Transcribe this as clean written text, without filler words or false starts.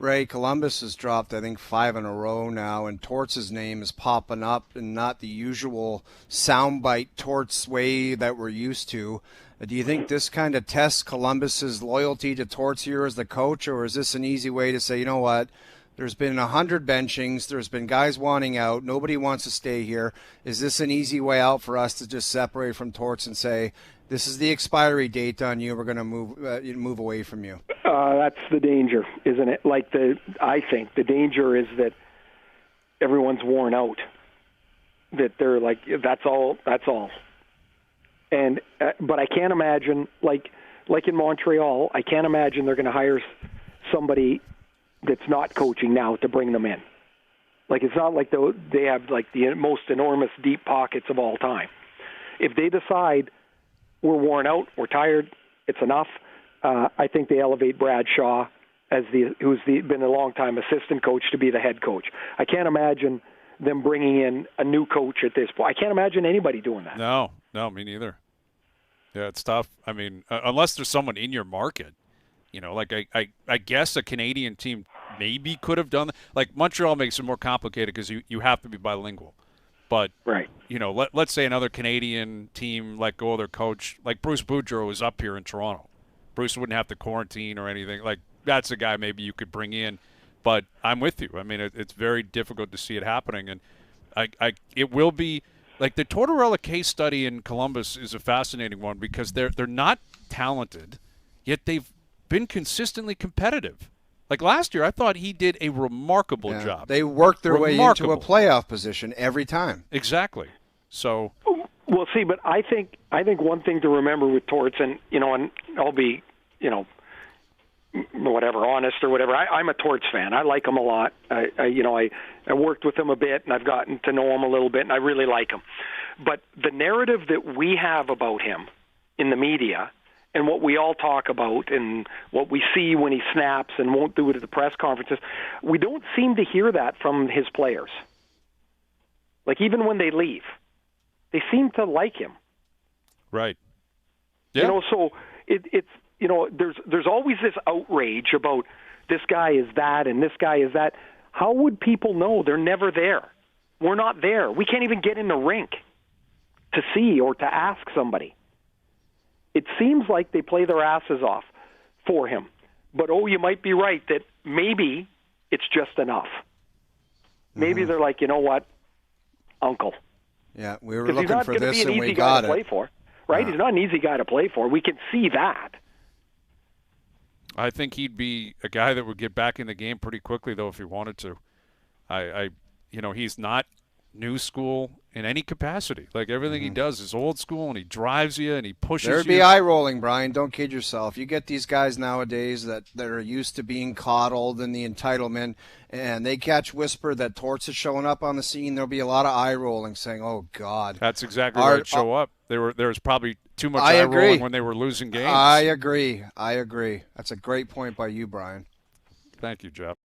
Ray, Columbus has dropped, I think, 5 in a row now, and Torts' name is popping up in not the usual soundbite Torts way that we're used to. Do you think this kind of tests Columbus's loyalty to Torts here as the coach, or is this an easy way to say, you know what, there's been 100 benchings, there's been guys wanting out, nobody wants to stay here. Is this an easy way out for us to just separate from Torts and say, this is the expiry date on you, we're going to move away from you? That's the danger, isn't it? I think the danger is that everyone's worn out, that they're like, that's all. And but I can't imagine, like in Montreal, I can't imagine they're going to hire somebody that's not coaching now to bring them in. Like, it's not like they have like the most enormous deep pockets of all time. If they decide we're worn out, we're tired, it's enough, I think they elevate Brad Shaw who's been a long-time assistant coach to be the head coach. I can't imagine them bringing in a new coach at this point. I can't imagine anybody doing that. No, me neither. Yeah, it's tough. I mean, unless there's someone in your market, like I guess a Canadian team maybe could have done that. Like Montreal makes it more complicated because you have to be bilingual. But, right. Let's say another Canadian team let go of their coach, like Bruce Boudreau is up here in Toronto. Bruce wouldn't have to quarantine or anything. Like, that's a guy maybe you could bring in. But I'm with you. I mean, it's very difficult to see it happening. And it will be – like the Tortorella case study in Columbus is a fascinating one because they're not talented, yet they've been consistently competitive. Like last year, I thought he did a remarkable job. They worked their way into a playoff position every time. Exactly. So we'll see. But I think one thing to remember with Torts, and I'll be whatever, honest or whatever. I'm a Torts fan. I like him a lot. I worked with him a bit, and I've gotten to know him a little bit, and I really like him. But the narrative that we have about him in the media, and what we all talk about and what we see when he snaps and won't do it at the press conferences, we don't seem to hear that from his players. Like, even when they leave, they seem to like him. Right. Yeah. So it's there's always this outrage about this guy is that and this guy is that. How would people know? They're never there. We're not there. We can't even get in the rink to see or to ask somebody. It seems like they play their asses off for him. But, you might be right that maybe it's just enough. Maybe they're like, you know what, Uncle. Yeah, we were looking for this and we got it. Play for, right? He's not an easy guy to play for. We can see that. I think he'd be a guy that would get back in the game pretty quickly, though, if he wanted to. He's not new school in any capacity. Like, everything he does is old school, and he drives you and he pushes you. There'd be eye rolling, Brian. Don't kid yourself. You get these guys nowadays that are used to being coddled and the entitlement, and they catch whisper that Torts is showing up on the scene. There'll be a lot of eye rolling, saying, "Oh God." That's exactly where it'd show up. There was probably too much eye rolling when they were losing games. I agree. That's a great point by you, Brian. Thank you, Jeff.